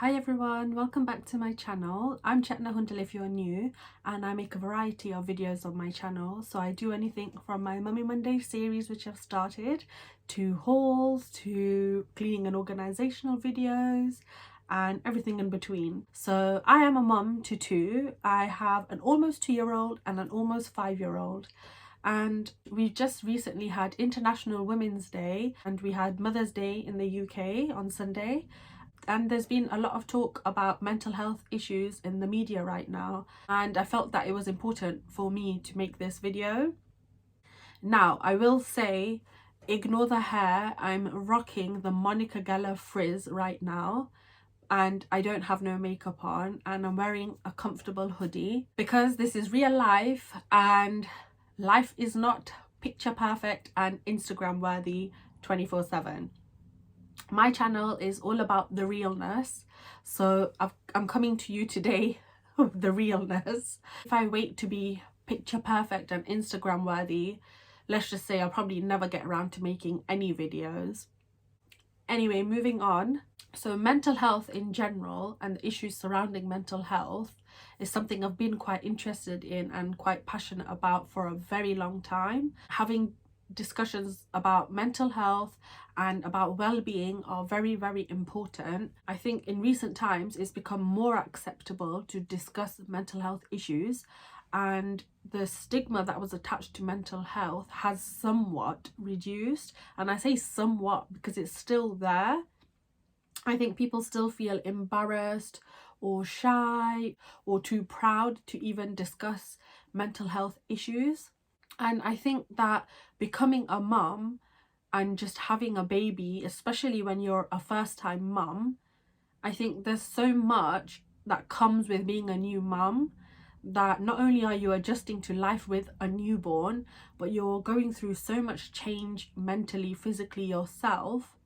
Hi everyone, welcome back to my channel. I'm Chetna Hundal if you're new, and I make a variety of videos on my channel. So I do anything from my Mummy Monday series, which I've started, to hauls, to cleaning and organizational videos, and everything in between. So I am a mum to two. I have an almost 2-year-old and an almost 5-year-old. And we just recently had International Women's Day and we had Mother's Day in the UK on Sunday. And there's been a lot of talk about mental health issues in the media right now, and I felt that it was important for me to make this video. Now, I will say, ignore the hair. I'm rocking the Monica Geller frizz right now, and I don't have no makeup on, and I'm wearing a comfortable hoodie because this is real life, and life is not picture perfect and Instagram worthy 24/7. My channel is all about the realness, so I'm coming to you today with the realness. If I wait to be picture perfect and Instagram worthy, let's just say I'll probably never get around to making any videos. Anyway, moving on. So mental health in general and the issues surrounding mental health is something I've been quite interested in and quite passionate about for a very long time. Having discussions about mental health and about well-being are very, very important. I think in recent times it's become more acceptable to discuss mental health issues, and the stigma that was attached to mental health has somewhat reduced. And I say somewhat because it's still there. I think people still feel embarrassed or shy or too proud to even discuss mental health issues. And I think that becoming a mum and just having a baby, especially when you're a first-time mum, I think there's so much that comes with being a new mum, that not only are you adjusting to life with a newborn, but you're going through so much change mentally, physically yourself.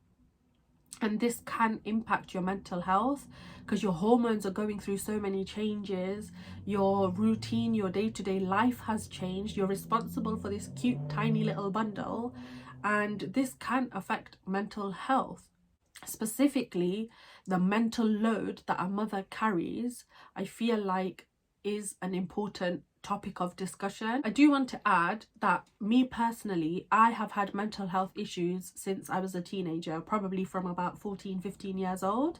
And this can impact your mental health because your hormones are going through so many changes. Your routine, your day-to-day life has changed. You're responsible for this cute tiny little bundle, and this can affect mental health. Specifically, the mental load that a mother carries, I feel like, is an important topic of discussion. I do want to add that me personally, I have had mental health issues since I was a teenager, probably from about 14-15 years old.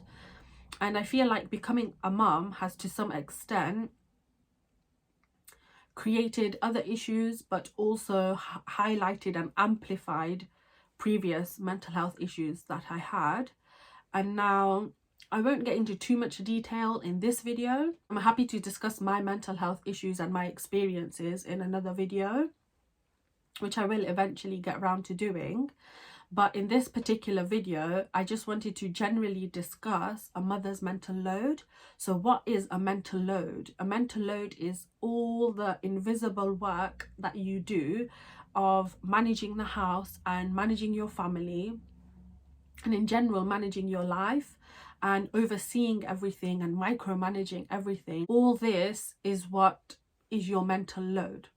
And I feel like becoming a mum has to some extent created other issues, but also highlighted and amplified previous mental health issues that I had. And now I won't get into too much detail in this video. I'm happy to discuss my mental health issues and my experiences in another video, which I will eventually get around to doing. But in this particular video, I just wanted to generally discuss a mother's mental load. So what is a mental load? A mental load is all the invisible work that you do of managing the house and managing your family, and in general managing your life and overseeing everything and micromanaging everything. All this is what is your mental load.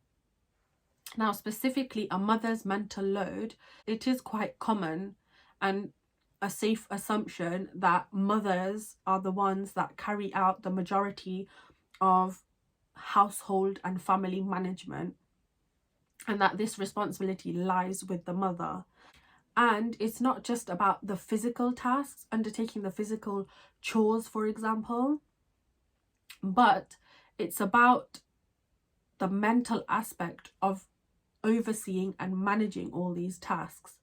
Now, specifically a mother's mental load, it is quite common and a safe assumption that mothers are the ones that carry out the majority of household and family management, and that this responsibility lies with the mother. And it's not just about the physical tasks, undertaking the physical chores, for example, but it's about the mental aspect of overseeing and managing all these tasks.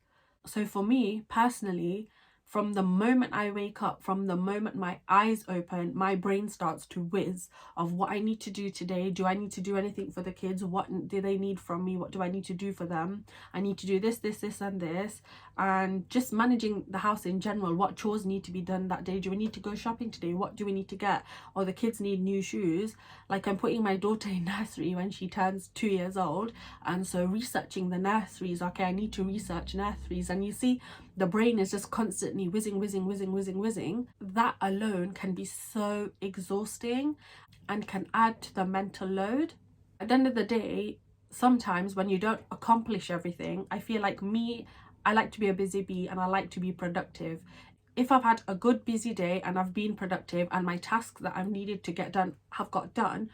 So for me personally, from the moment I wake up, from the moment my eyes open, my brain starts to whiz of what I need to do today. Do I need to do anything for the kids? What do they need from me? What do I need to do for them? I need to do this, this, this, and this. And just managing the house in general. What chores need to be done that day? Do we need to go shopping today? What do we need to get? Or the kids need new shoes. Like, I'm putting my daughter in nursery when she turns 2 years old. And so researching the nurseries. Okay, I need to research nurseries. And you see, the brain is just constantly whizzing. That alone can be so exhausting and can add to the mental load. At the end of the day, sometimes when you don't accomplish everything, I feel like I like to be a busy bee and I like to be productive. if I've had a good busy day and I've been productive and my tasks that I've needed to get done have got done,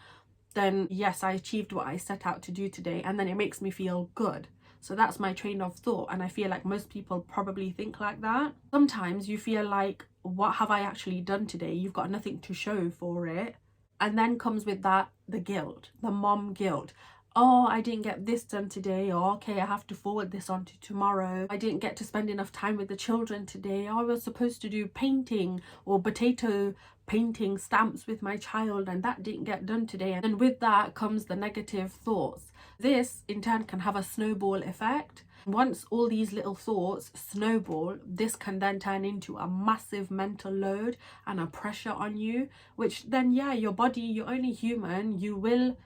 then yes, I achieved what I set out to do today, and then it makes me feel good. So that's my train of thought, and I feel like most people probably think like that. Sometimes you feel like, what have I actually done today? You've got nothing to show for it. And then comes with that the guilt, the mom guilt. Oh, I didn't get this done today, or okay, I have to forward this on to tomorrow. I didn't get to spend enough time with the children today. Oh, I was supposed to do painting or potato painting stamps with my child, and that didn't get done today. And with that comes the negative thoughts. This in turn can have a snowball effect. Once all these little thoughts snowball, this can then turn into a massive mental load and a pressure on you, which then, yeah, your body, you're only human, you will,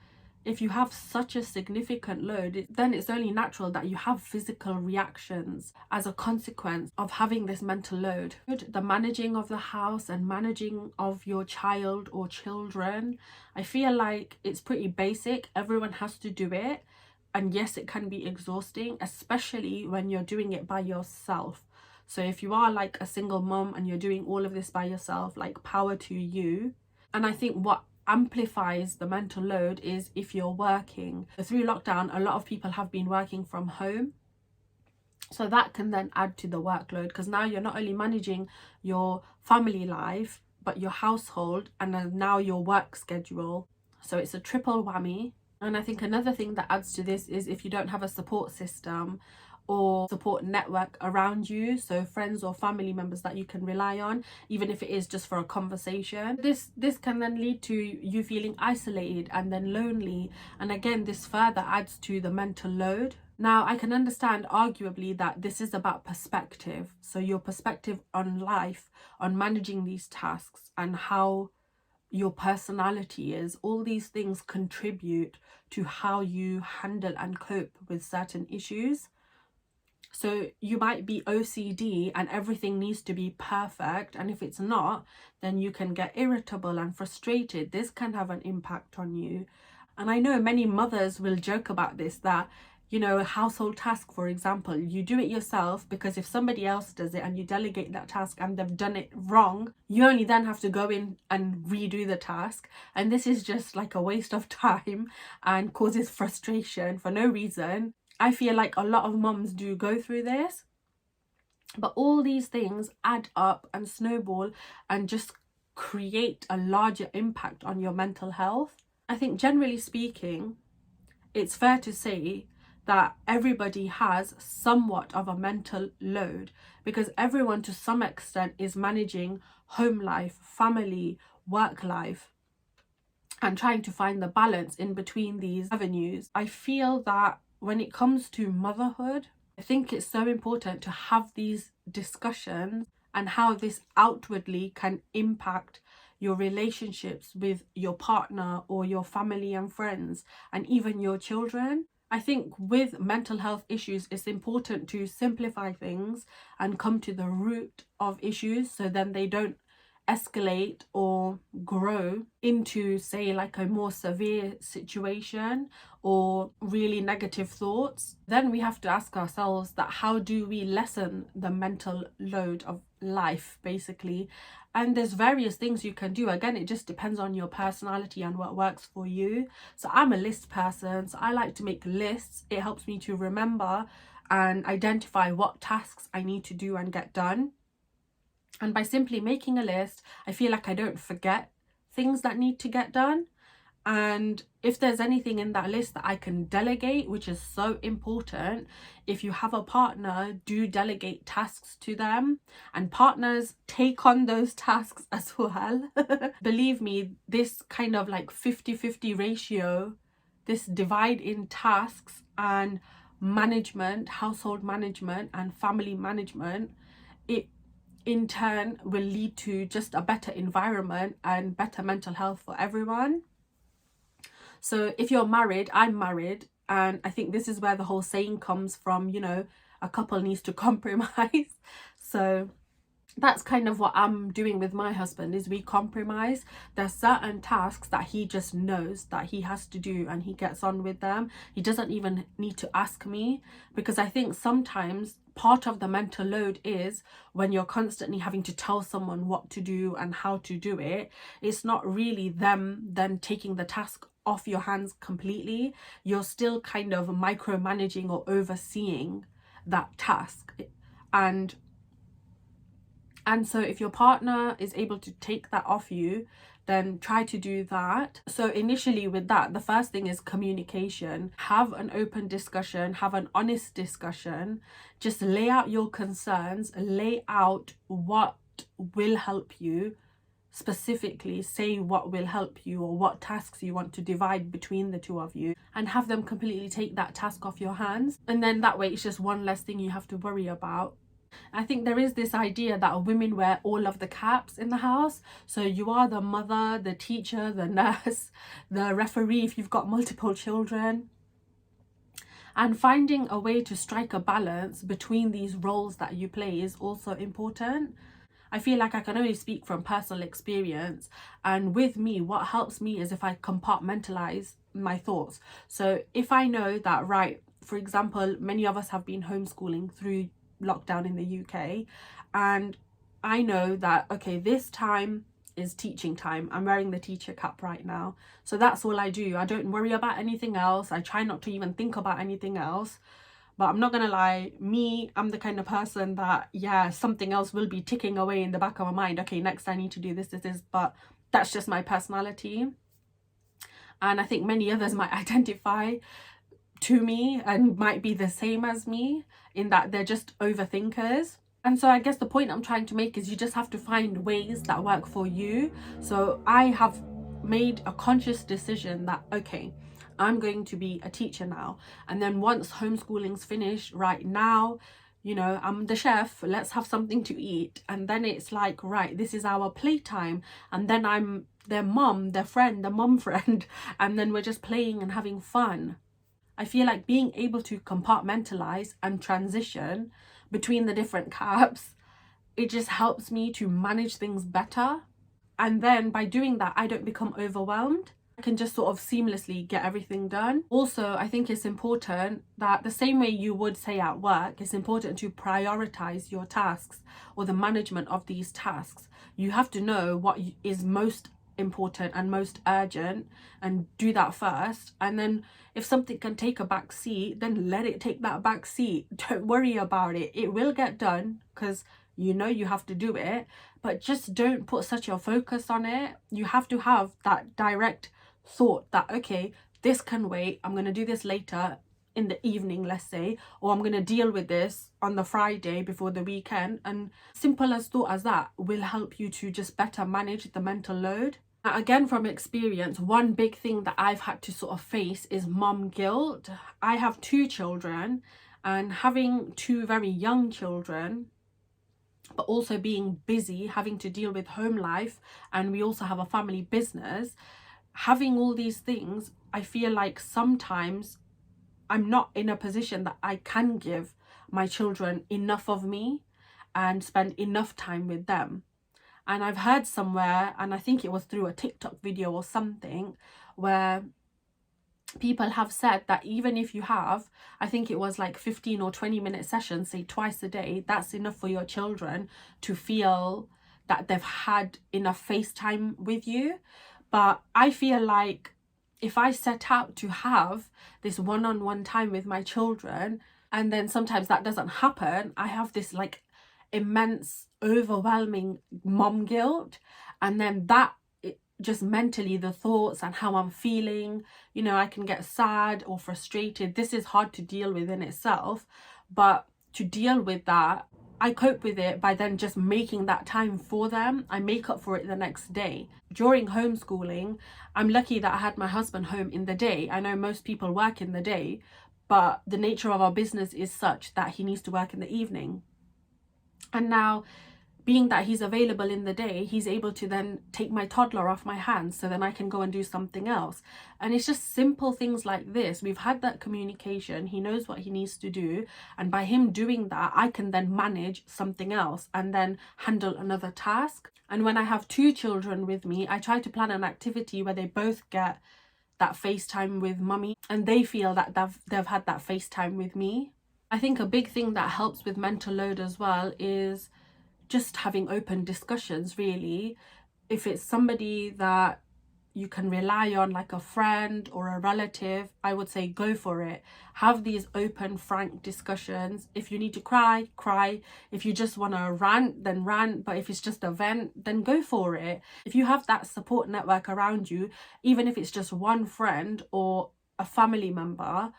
if you have such a significant load, then it's only natural that you have physical reactions as a consequence of having this mental load. The managing of the house and managing of your child or children, I feel like it's pretty basic. Everyone has to do it. And yes, it can be exhausting, especially when you're doing it by yourself. So if you are like a single mom and you're doing all of this by yourself, like, power to you. And I think what amplifies the mental load is if you're working. Through lockdown, a lot of people have been working from home. So that can then add to the workload, because now you're not only managing your family life, but your household and then now your work schedule. So it's a triple whammy. And I think another thing that adds to this is if you don't have a support system or support network around you, so friends or family members that you can rely on, even if it is just for a conversation. This can then lead to you feeling isolated and then lonely. And again, this further adds to the mental load. Now, I can understand arguably that this is about perspective. So your perspective on life, on managing these tasks, and how your personality is, all these things contribute to how you handle and cope with certain issues. So you might be OCD and everything needs to be perfect, and if it's not, then you can get irritable and frustrated. This can have an impact on you. And I know many mothers will joke about this, that, you know, a household task, for example, you do it yourself because if somebody else does it and you delegate that task and they've done it wrong, you only then have to go in and redo the task. And this is just like a waste of time and causes frustration for no reason. I feel like a lot of mums do go through this, but all these things add up and snowball and just create a larger impact on your mental health. I think generally speaking, it's fair to say that everybody has somewhat of a mental load, because everyone to some extent is managing home life, family, work life, and trying to find the balance in between these avenues. I feel that when it comes to motherhood, I think it's so important to have these discussions and how this outwardly can impact your relationships with your partner or your family and friends and even your children. I think with mental health issues, it's important to simplify things and come to the root of issues, so then they don't escalate or grow into, say, like a more severe situation or really negative thoughts. Then we have to ask ourselves that how do we lessen the mental load of life, basically. And there's various things you can do. Again, it just depends on your personality and what works for you. So I'm a list person, so I like to make lists. It helps me to remember and identify what tasks I need to do and get done. And by simply making a list, I feel like I don't forget things that need to get done. And if there's anything in that list that I can delegate, which is so important, if you have a partner, do delegate tasks to them, and partners take on those tasks as well. Believe me, this kind of like 50-50 ratio, this divide in tasks and management, household management and family management, it in turn will lead to just a better environment and better mental health for everyone. So if you're married, I'm married, and I think this is where the whole saying comes from, you know, a couple needs to compromise. So that's kind of what I'm doing with my husband, is we compromise. There's certain tasks that he just knows that he has to do and he gets on with them. He doesn't even need to ask me, because I think sometimes part of the mental load is when you're constantly having to tell someone what to do and how to do it. It's not really them then taking the task off your hands completely. You're still kind of micromanaging or overseeing that task. And so if your partner is able to take that off you, then try to do that. So initially with that, the first thing is communication. Have an open discussion, have an honest discussion. Just lay out your concerns, lay out what will help you. Specifically say what will help you or what tasks you want to divide between the two of you, and have them completely take that task off your hands. And then that way it's just one less thing you have to worry about. I think there is this idea that women wear all of the caps in the house. So you are the mother, the teacher, the nurse, the referee if you've got multiple children. And finding a way to strike a balance between these roles that you play is also important. I feel like I can only speak from personal experience, and with me, what helps me is if I compartmentalize my thoughts. So if I know that, right, for example, many of us have been homeschooling through lockdown in the UK, and I know that, okay, this time is teaching time. I'm wearing the teacher cap right now, so that's all I do. I don't worry about anything else. I try not to even think about anything else. But I'm not gonna lie, I'm the kind of person that, yeah, something else will be ticking away in the back of my mind. Okay, next I need to do this, but that's just my personality. And I think many others might identify to me and might be the same as me, in that they're just overthinkers. And so I guess the point I'm trying to make is you just have to find ways that work for you. So I have made a conscious decision that, okay, I'm going to be a teacher now. And then once homeschooling's finished, right now, you know, I'm the chef, let's have something to eat. And then it's like, right, this is our playtime. And then I'm their mom, their friend, the mom friend. And then we're just playing and having fun. I feel like being able to compartmentalize and transition between the different caps, it just helps me to manage things better. And then by doing that, I don't become overwhelmed. I can just sort of seamlessly get everything done. Also, I think it's important that the same way you would say at work, it's important to prioritize your tasks or the management of these tasks. You have to know what is most important and most urgent and do that first. And then if something can take a back seat, then let it take that back seat. Don't worry about it. It will get done because you know you have to do it, but just don't put such a focus on it. You have to have that direct thought that, okay, this can wait. I'm going to do this later in the evening, let's say, or I'm going to deal with this on the Friday before the weekend. And simple as thought as that will help you to just better manage the mental load. Now, again, from experience, one big thing that I've had to sort of face is mom guilt. I have 2 children, and having 2 very young children, but also being busy, having to deal with home life, and we also have a family business. Having all these things, I feel like sometimes I'm not in a position that I can give my children enough of me and spend enough time with them. And I've heard somewhere, and I think it was through a TikTok video or something, where people have said that even if you have, I think it was like 15 or 20-minute sessions, say twice a day, that's enough for your children to feel that they've had enough face time with you. But I feel like if I set out to have this one-on-one time with my children, and then sometimes that doesn't happen, I have this like immense, overwhelming mom guilt. And then that, just mentally, the thoughts and how I'm feeling, you know, I can get sad or frustrated. This is hard to deal with in itself, but to deal with that, I cope with it by then just making that time for them. I make up for it the next day. During homeschooling, I'm lucky that I had my husband home in the day. I know most people work in the day, but the nature of our business is such that he needs to work in the evening. And now, being that he's available in the day, he's able to then take my toddler off my hands so then I can go and do something else. And it's just simple things like this. We've had that communication, he knows what he needs to do, and by him doing that, I can then manage something else and then handle another task. And when I have two children with me, I try to plan an activity where they both get that FaceTime with mummy and they feel that they've had that FaceTime with me. I think a big thing that helps with mental load as well is just having open discussions, really. If it's somebody that you can rely on, like a friend or a relative, I would say go for it. Have these open, frank discussions. If you need to cry, cry. If you just want to rant, then rant. But if it's just a vent, then go for it. If you have that support network around you, even if it's just one friend or a family member,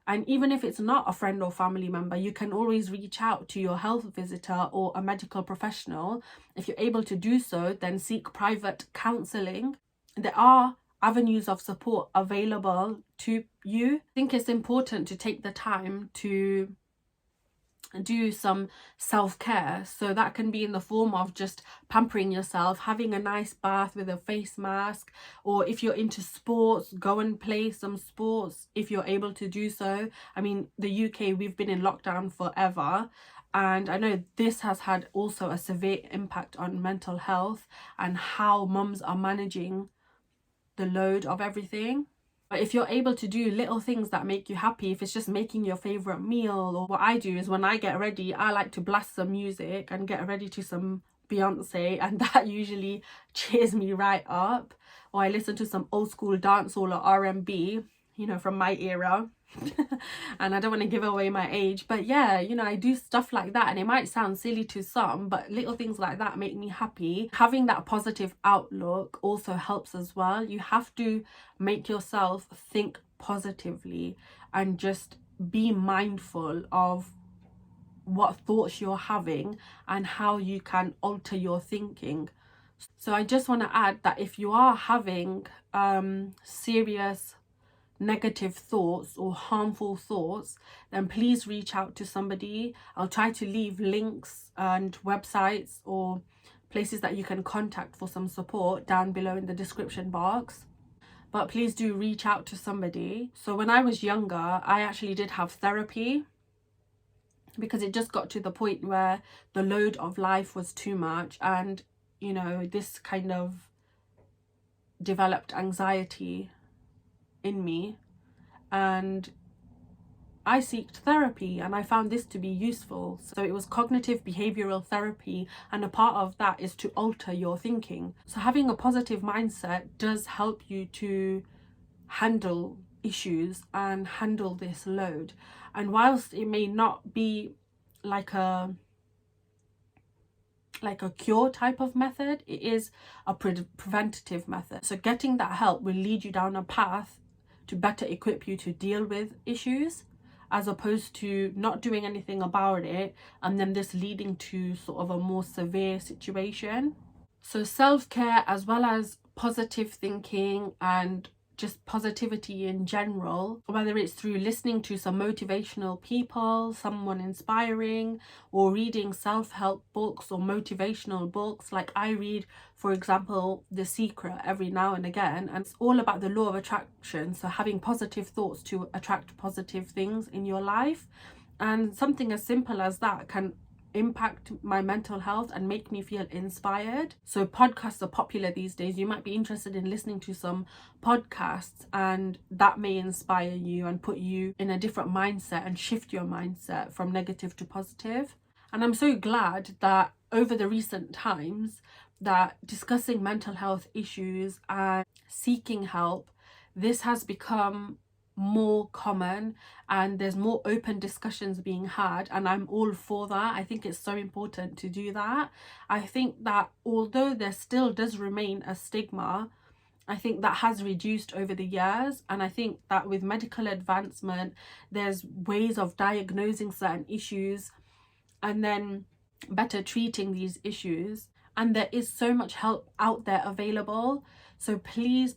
and even if it's not a friend or family member, you can always reach out to your health visitor or a medical professional. If you're able to do so, then seek private counselling. There are avenues of support available to you. I think it's important to take the time to do some self-care. So that can be in the form of just pampering yourself, having a nice bath with a face mask, or if you're into sports, go and play some sports if you're able to do so. I mean, the UK, we've been in lockdown forever, and I know this has had also a severe impact on mental health and how mums are managing the load of everything. But if you're able to do little things that make you happy, if it's just making your favorite meal, or what I do is when I get ready, I like to blast some music and get ready to some Beyonce, and that usually cheers me right up. Or I listen to some old school dancehall or R&B, you know, from my era. And I don't want to give away my age, but yeah, you know, I do stuff like that, and it might sound silly to some, but little things like that make me happy. Having that positive outlook also helps as well. You have to make yourself think positively and just be mindful of what thoughts you're having and how you can alter your thinking. So I just want to add that if you are having serious negative thoughts or harmful thoughts, then please reach out to somebody. I'll try to leave links and websites or places that you can contact for some support down below in the description box. But please do reach out to somebody. So when I was younger, I actually did have therapy because it just got to the point where the load of life was too much, and you know, this kind of developed anxiety in me, and I sought therapy and I found this to be useful. So it was cognitive behavioral therapy, and a part of that is to alter your thinking. So having a positive mindset does help you to handle issues and handle this load. And whilst it may not be like a cure type of method, it is a preventative method. So getting that help will lead you down a path to better equip you to deal with issues, as opposed to not doing anything about it and then this leading to sort of a more severe situation. So self-care, as well as positive thinking and just positivity in general, whether it's through listening to some motivational people, someone inspiring, or reading self-help books or motivational books. Like I read, for example, The Secret every now and again, and it's all about the law of attraction. So having positive thoughts to attract positive things in your life, and something as simple as that can impact my mental health and make me feel inspired. So podcasts are popular these days. You might be interested in listening to some podcasts, and that may inspire you and put you in a different mindset and shift your mindset from negative to positive. And I'm so glad that over the recent times that discussing mental health issues and seeking help, this has become more common and there's more open discussions being had, and I'm all for that. I think it's so important to do that. I think that although there still does remain a stigma, I think that has reduced over the years, and I think that with medical advancement there's ways of diagnosing certain issues and then better treating these issues, and there is so much help out there available. So please,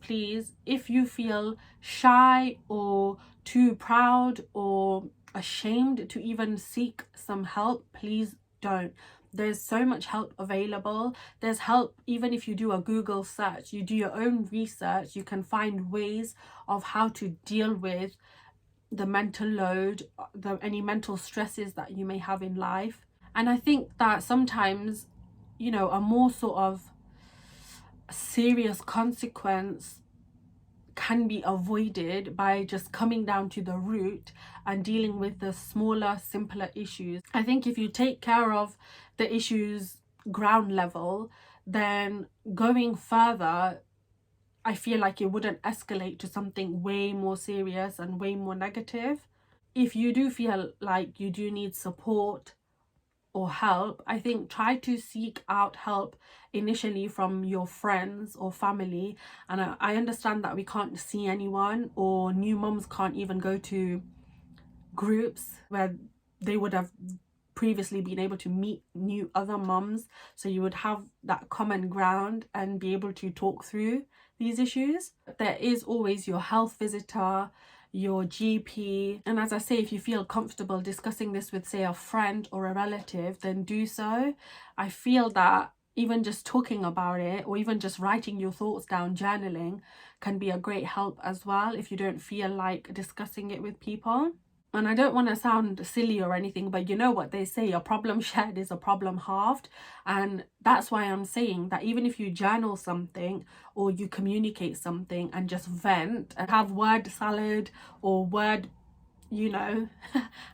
if you feel shy or too proud or ashamed to even seek some help, please don't. There's so much help available. There's help even if you do a Google search, you do your own research, you can find ways of how to deal with the mental load, any mental stresses that you may have in life. And I think that sometimes, you know, a more sort of serious consequence can be avoided by just coming down to the root and dealing with the smaller, simpler issues. I think if you take care of the issues ground level, then going further, I feel like it wouldn't escalate to something way more serious and way more negative. If you do feel like you do need support or help, I think try to seek out help initially from your friends or family. And I understand that we can't see anyone, or new moms can't even go to groups where they would have previously been able to meet new other moms, so you would have that common ground and be able to talk through these issues. There is always your health visitor, your GP, and as I say, if you feel comfortable discussing this with, say, a friend or a relative, then do so. I feel that even just talking about it, or even just writing your thoughts down, journaling, can be a great help as well if you don't feel like discussing it with people. And I don't want to sound silly or anything, but you know what they say, a problem shared is a problem halved. And that's why I'm saying that even if you journal something or you communicate something and just vent and have word salad or word, you know,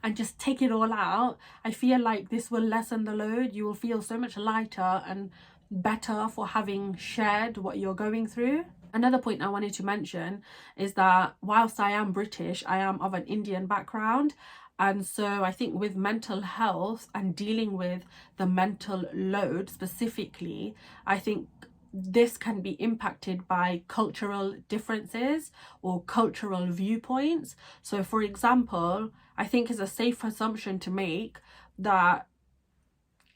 and just take it all out, I feel like this will lessen the load. You will feel so much lighter and better for having shared what you're going through. Another point I wanted to mention is that whilst I am British, I am of an Indian background. And so I think with mental health and dealing with the mental load specifically, I think this can be impacted by cultural differences or cultural viewpoints. So for example, I think it's a safe assumption to make that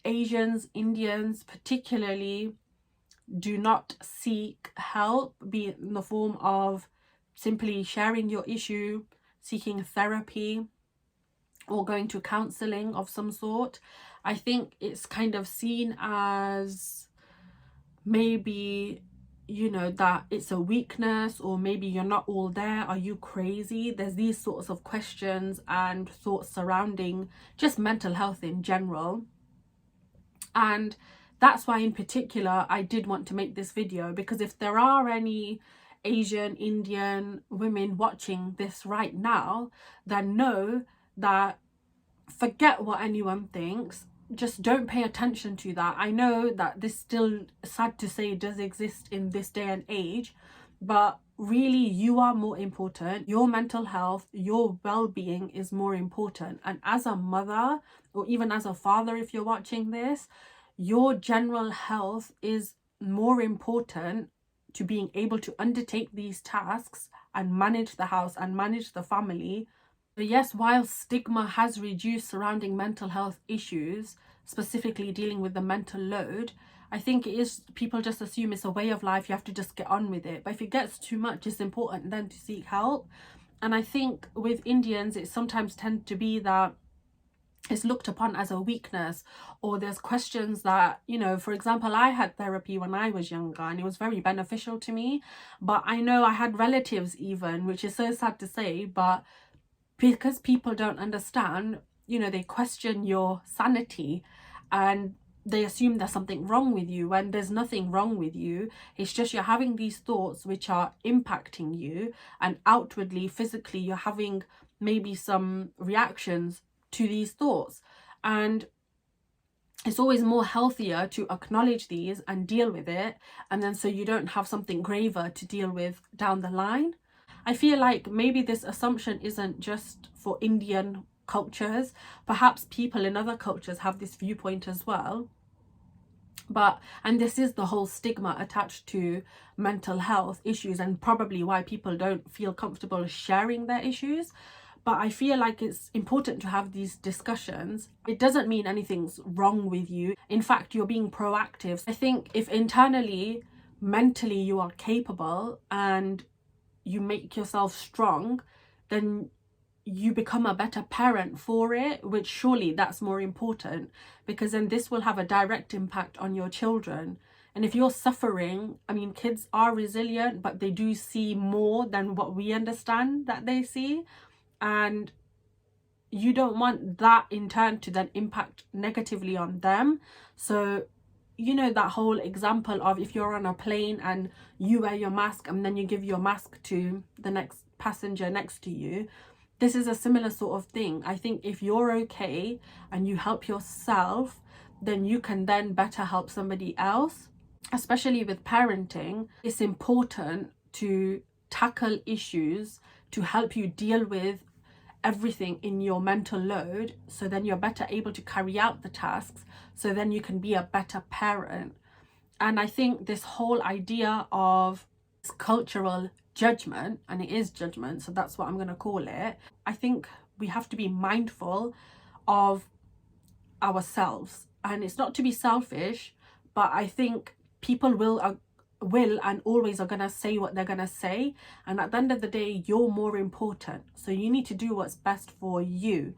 Asians, Indians particularly, do not seek help, be it in the form of simply sharing your issue, seeking therapy, or going to counselling of some sort. I think it's kind of seen as maybe, you know, that it's a weakness, or maybe you're not all there, are you crazy? There's these sorts of questions and thoughts surrounding just mental health in general. And that's why in particular I did want to make this video, because if there are any Asian, Indian women watching this right now, then know that forget what anyone thinks, just don't pay attention to that. I know that this still, sad to say, does exist in this day and age, but really you are more important. Your mental health, your well-being is more important. And as a mother, or even as a father, if you're watching this, your general health is more important to being able to undertake these tasks and manage the house and manage the family. But yes, while stigma has reduced surrounding mental health issues, specifically dealing with the mental load, I think it is, people just assume it's a way of life, you have to just get on with it. But if it gets too much, it's important then to seek help. And I think with Indians, it sometimes tends to be that it's looked upon as a weakness, or there's questions that, you know, for example, I had therapy when I was younger and it was very beneficial to me. But I know I had relatives even, which is so sad to say, but because people don't understand, you know, they question your sanity and they assume there's something wrong with you when there's nothing wrong with you. It's just you're having these thoughts which are impacting you, and outwardly, physically, you're having maybe some reactions to these thoughts. And it's always more healthier to acknowledge these and deal with it, and then so you don't have something graver to deal with down the line. I feel like maybe this assumption isn't just for Indian cultures. Perhaps people in other cultures have this viewpoint as well. But, and this is the whole stigma attached to mental health issues, and probably why people don't feel comfortable sharing their issues. But I feel like it's important to have these discussions. It doesn't mean anything's wrong with you. In fact, you're being proactive. I think if internally, mentally, you are capable and you make yourself strong, then you become a better parent for it, which surely that's more important, because then this will have a direct impact on your children. And if you're suffering, I mean, kids are resilient, but they do see more than what we understand that they see. And you don't want that in turn to then impact negatively on them. So, you know, that whole example of if you're on a plane and you wear your mask and then you give your mask to the next passenger next to you, this is a similar sort of thing. I think if you're okay and you help yourself, then you can then better help somebody else. Especially with parenting, it's important to tackle issues to help you deal with everything in your mental load, so then you're better able to carry out the tasks, so then you can be a better parent. And I think this whole idea of cultural judgment, and it is judgment, so that's what I'm going to call it, I think we have to be mindful of ourselves. And it's not to be selfish, but I think people will and always are going to say what they're going to say, and at the end of the day, you're more important. So you need to do what's best for you,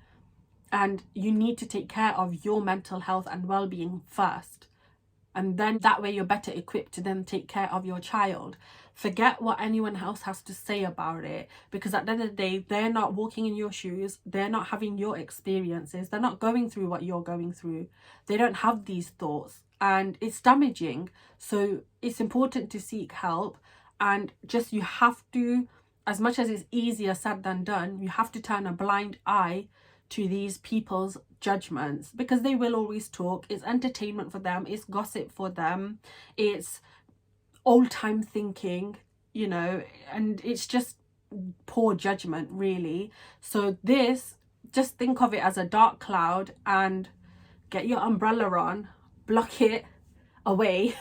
and you need to take care of your mental health and well-being first, and then that way you're better equipped to then take care of your child. Forget what anyone else has to say about it, because at the end of the day, they're not walking in your shoes, they're not having your experiences, they're not going through what you're going through, they don't have these thoughts, and it's damaging. So it's important to seek help, and just, you have to, as much as it's easier said than done, you have to turn a blind eye to these people's judgments, because they will always talk. It's entertainment for them, it's gossip for them, it's old time thinking, you know, and it's just poor judgment, really. So this, just think of it as a dark cloud and get your umbrella on, block it away,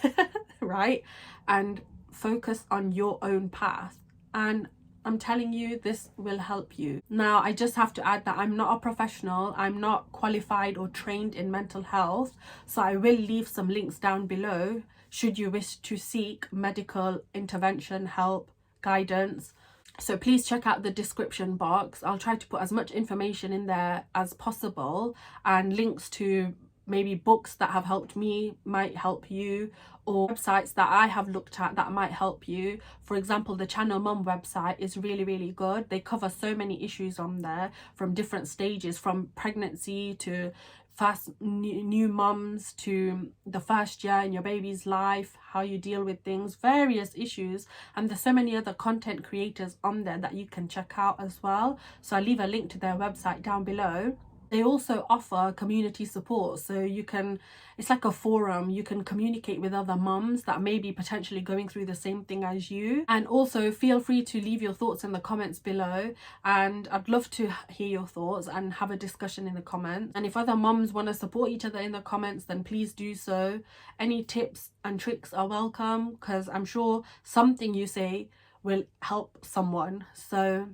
right, and focus on your own path. And I'm telling you, this will help you. Now, I just have to add that I'm not a professional, I'm not qualified or trained in mental health, so I will leave some links down below should you wish to seek medical intervention, help, guidance. So please check out the description box. I'll try to put as much information in there as possible, and links to maybe books that have helped me might help you, or websites that I have looked at that might help you. For example, the Channel Mum website is really, really good. They cover so many issues on there, from different stages, from pregnancy to first new mums, to the first year in your baby's life, how you deal with things, various issues. And there's so many other content creators on there that you can check out as well. So I'll leave a link to their website down below. They also offer community support, so you can, it's like a forum, you can communicate with other mums that may be potentially going through the same thing as you. And also feel free to leave your thoughts in the comments below, and I'd love to hear your thoughts and have a discussion in the comments. And if other mums want to support each other in the comments, then please do so. Any tips and tricks are welcome, because I'm sure something you say will help someone. So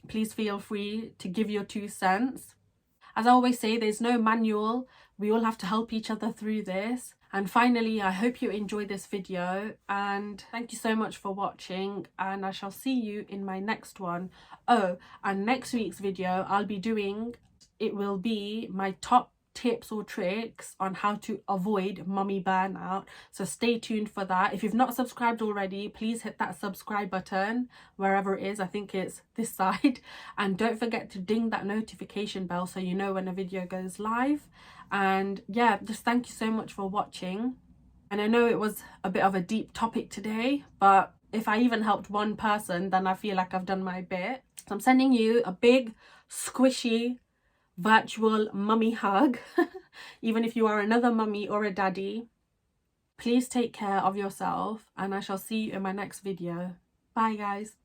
please feel free to give your 2 cents. As I always say, there's no manual. We all have to help each other through this. And finally, I hope you enjoyed this video, and thank you so much for watching, and I shall see you in my next one. Oh, and next week's video I'll be doing, it will be my top tips or tricks on how to avoid mummy burnout. So stay tuned for that. If you've not subscribed already, please hit that subscribe button wherever it is. I think it's this side. And don't forget to ding that notification bell so you know when a video goes live. And yeah, just thank you so much for watching. And I know it was a bit of a deep topic today, but if I even helped one person, then I feel like I've done my bit. So I'm sending you a big squishy virtual mummy hug. Even if you are another mummy or a daddy, please take care of yourself, and I shall see you in my next video. Bye guys.